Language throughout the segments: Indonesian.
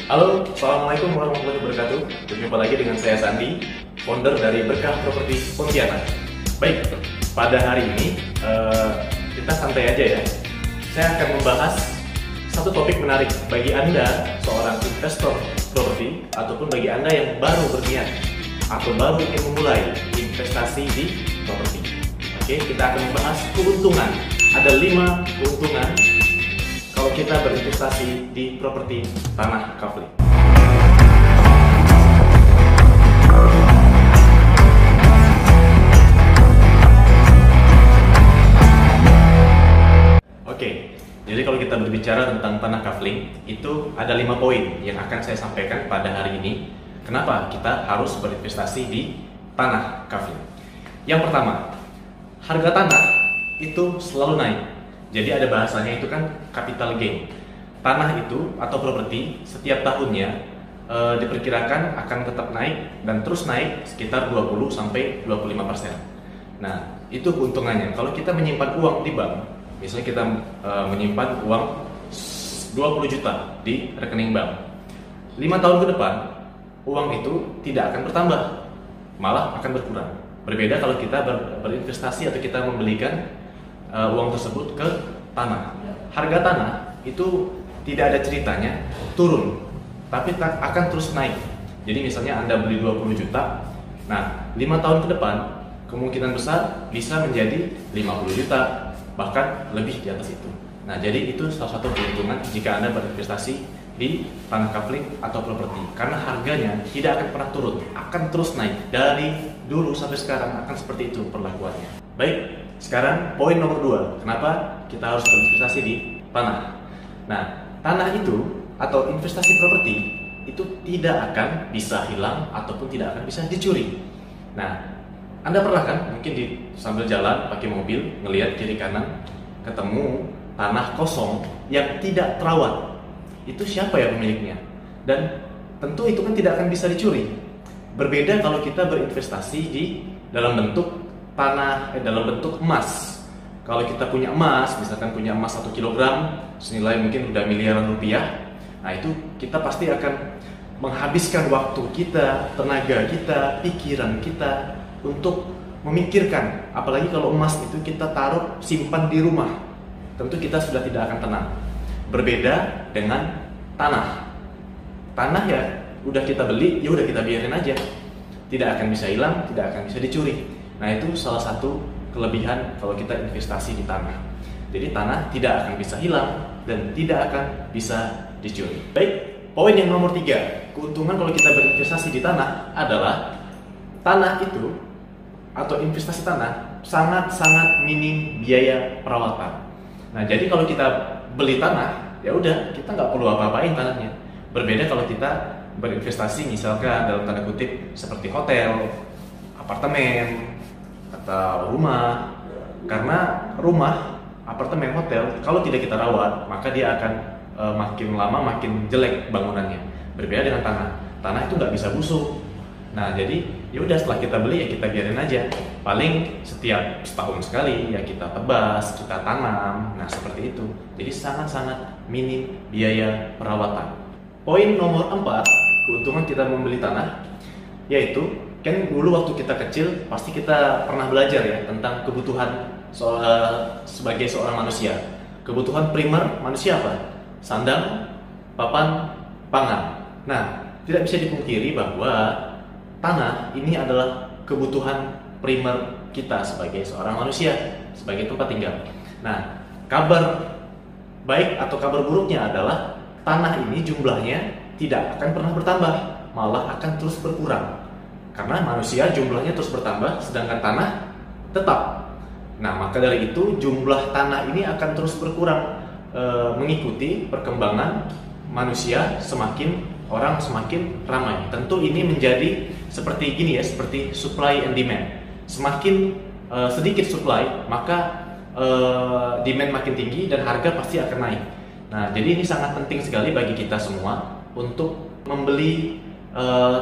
Halo, Assalamualaikum warahmatullahi wabarakatuh. Berjumpa lagi dengan saya Sandi, founder dari Berkah Properti Pontianak. Baik, pada hari ini kita santai aja ya. Saya akan membahas satu topik menarik bagi Anda, seorang investor properti, ataupun bagi Anda yang baru berniat atau baru ingin memulai investasi di properti. Oke, kita akan membahas keuntungan. Ada 5 keuntungan kalau kita berinvestasi di properti tanah kafling. Oke, jadi kalau kita berbicara tentang tanah kafling, itu ada 5 poin yang akan saya sampaikan pada hari ini. Kenapa kita harus berinvestasi di tanah kafling? Yang pertama, harga tanah itu selalu naik. Jadi ada bahasanya itu kan capital gain. Tanah itu atau properti setiap tahunnya diperkirakan akan tetap naik dan terus naik sekitar 20-25%. Nah, itu keuntungannya. Kalau kita menyimpan uang di bank, misalnya kita menyimpan uang 20 juta di rekening bank, 5 tahun ke depan uang itu tidak akan bertambah, malah akan berkurang. Berbeda kalau kita berinvestasi atau kita membelikan uang tersebut ke tanah. Harga tanah itu tidak ada ceritanya turun, tapi akan terus naik. Jadi misalnya Anda beli 20 juta, nah 5 tahun ke depan kemungkinan besar bisa menjadi 50 juta, bahkan lebih di atas itu. Nah, jadi itu salah satu keuntungan jika Anda berinvestasi di tanah kafling atau properti, karena harganya tidak akan pernah turun, akan terus naik. Dari dulu sampai sekarang akan seperti itu perlakuannya. Baik, sekarang poin nomor 2, kenapa kita harus berinvestasi di tanah. Nah, tanah itu atau investasi properti itu tidak akan bisa hilang ataupun tidak akan bisa dicuri. Nah, Anda pernah kan mungkin sambil jalan pakai mobil ngelihat kiri kanan ketemu tanah kosong yang tidak terawat. Itu siapa ya pemiliknya? Dan tentu itu kan tidak akan bisa dicuri. Berbeda kalau kita berinvestasi di dalam bentuk tanah, dalam bentuk emas. Kalau kita punya emas, misalkan punya emas 1 kilogram senilai mungkin udah miliaran rupiah, nah itu kita pasti akan menghabiskan waktu kita, tenaga kita, pikiran kita untuk memikirkan. Apalagi kalau emas itu kita taruh simpan di rumah, tentu kita sudah tidak akan tenang. Berbeda dengan tanah. Tanah ya udah kita beli, ya udah kita biarin aja. Tidak akan bisa hilang, tidak akan bisa dicuri. Nah, itu salah satu kelebihan kalau kita investasi di tanah. Jadi tanah tidak akan bisa hilang dan tidak akan bisa dicuri. Baik, poin yang nomor 3, keuntungan kalau kita berinvestasi di tanah adalah tanah itu atau investasi tanah sangat-sangat minim biaya perawatan. Nah, jadi kalau kita beli tanah, ya udah kita nggak perlu apa-apain tanahnya. Berbeda kalau kita berinvestasi misalkan dalam tanda kutip seperti hotel, apartemen, atau rumah. Karena rumah, apartemen, hotel kalau tidak kita rawat, maka dia akan makin lama makin jelek bangunannya. Berbeda dengan tanah. Tanah itu nggak bisa busuk. Nah, jadi ya udah setelah kita beli ya kita biarin aja. Paling setiap setahun sekali ya kita tebas, kita tanam. Nah, seperti itu. Jadi sangat-sangat minim biaya perawatan. Poin nomor 4, keuntungan kita membeli tanah, yaitu kan dulu waktu kita kecil pasti kita pernah belajar ya tentang kebutuhan sebagai seorang manusia. Kebutuhan primer manusia apa? Sandang, papan, pangan. Nah, tidak bisa dipungkiri bahwa tanah ini adalah kebutuhan primer kita sebagai seorang manusia, sebagai tempat tinggal. Nah, kabar baik atau kabar buruknya adalah tanah ini jumlahnya tidak akan pernah bertambah, malah akan terus berkurang. Karena manusia jumlahnya terus bertambah, sedangkan tanah tetap. Nah, maka dari itu jumlah tanah ini akan terus berkurang mengikuti perkembangan manusia, orang semakin ramai. Tentu ini menjadi seperti gini ya, seperti supply and demand. Semakin sedikit supply, maka demand makin tinggi dan harga pasti akan naik. Nah, jadi ini sangat penting sekali bagi kita semua untuk membeli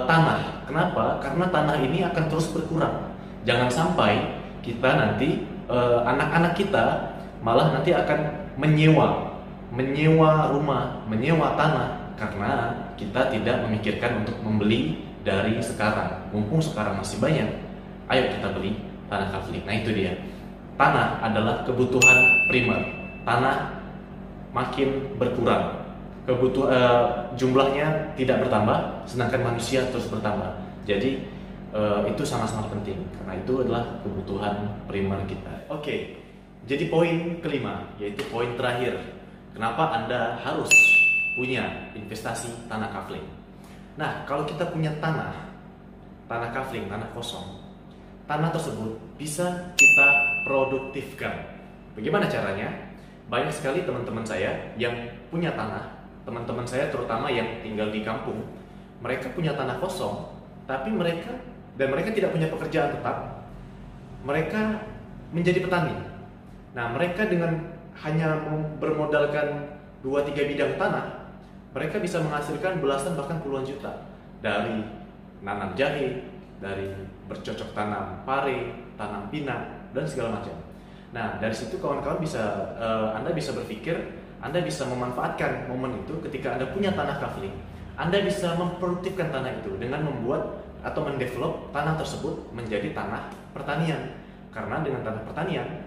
tanah. Kenapa? Karena tanah ini akan terus berkurang. Jangan sampai kita nanti anak-anak kita malah nanti akan menyewa menyewa rumah, menyewa tanah karena kita tidak memikirkan untuk membeli dari sekarang. Mumpung sekarang masih banyak, ayo kita beli tanah kafling. Nah itu dia, tanah adalah kebutuhan primer. Tanah makin berkurang, jumlahnya tidak bertambah, sedangkan manusia terus bertambah. Jadi itu sangat-sangat penting karena itu adalah kebutuhan primer kita. Oke, jadi poin kelima, yaitu poin terakhir. Kenapa Anda harus punya investasi tanah kafling? Nah, kalau kita punya tanah kafling, tanah kosong, tanah tersebut bisa kita produktifkan. Bagaimana caranya? Banyak sekali teman-teman saya yang punya tanah, teman-teman saya terutama yang tinggal di kampung, mereka punya tanah kosong, tapi mereka tidak punya pekerjaan tetap, mereka menjadi petani. Nah, mereka dengan hanya bermodalkan 2-3 bidang tanah, mereka bisa menghasilkan belasan bahkan puluhan juta dari nanam jahe, dari bercocok tanam pare, tanam pinang, dan segala macam. Nah, dari situ kawan-kawan Anda bisa berpikir, Anda bisa memanfaatkan momen itu ketika Anda punya tanah kafling. Anda bisa memproduktifkan tanah itu dengan membuat atau mendevelop tanah tersebut menjadi tanah pertanian. Karena dengan tanah pertanian,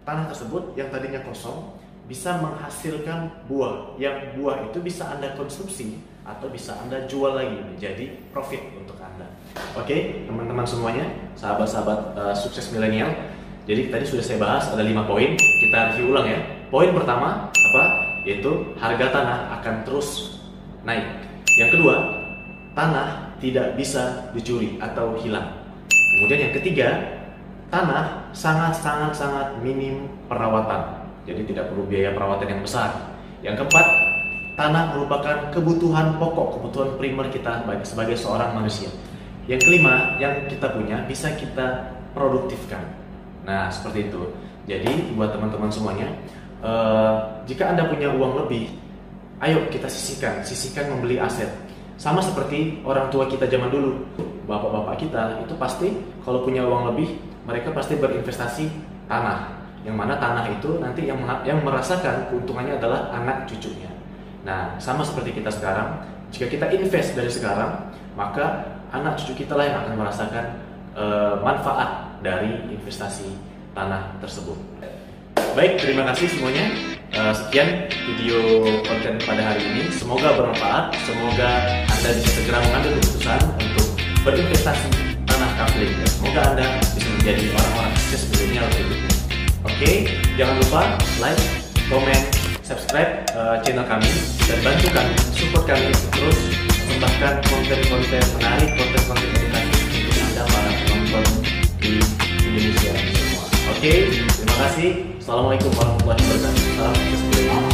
tanah tersebut yang tadinya kosong bisa menghasilkan buah, yang buah itu bisa Anda konsumsi atau bisa Anda jual lagi menjadi profit untuk Anda. Oke, teman-teman semuanya, sahabat-sahabat sukses milenial. Jadi tadi sudah saya bahas ada 5 poin, kita review ulang ya. Poin pertama apa? Yaitu harga tanah akan terus naik. Yang kedua, tanah tidak bisa dicuri atau hilang. Kemudian yang ketiga, tanah sangat minim perawatan. Jadi tidak perlu biaya perawatan yang besar. Yang keempat, tanah merupakan kebutuhan pokok, kebutuhan primer kita sebagai seorang manusia. Yang kelima, yang kita punya bisa kita produktifkan. Nah, seperti itu. Jadi buat teman-teman semuanya, jika Anda punya uang lebih, ayo kita sisihkan membeli aset. Sama seperti orang tua kita zaman dulu, bapak-bapak kita itu pasti kalau punya uang lebih, mereka pasti berinvestasi tanah. Yang mana tanah itu nanti yang merasakan keuntungannya adalah anak cucunya. Nah, sama seperti kita sekarang, jika kita invest dari sekarang, maka anak cucu kita lah yang akan merasakan manfaat dari investasi tanah tersebut. Baik, terima kasih semuanya. Sekian video konten pada hari ini. Semoga bermanfaat. Semoga Anda bisa segera mengambil keputusan untuk berinvestasi tanah kafling. Semoga Anda bisa menjadi orang-orang sukses milenial berikutnya. Oke, jangan lupa like, komen, subscribe channel kami dan bantu kami, support kami terus mempersembahkan konten-konten menarik, konten-konten edukatif untuk Anda para penonton di Indonesia semua. Oke, terima kasih. Assalamualaikum warahmatullahi wabarakatuh. Salam sukses.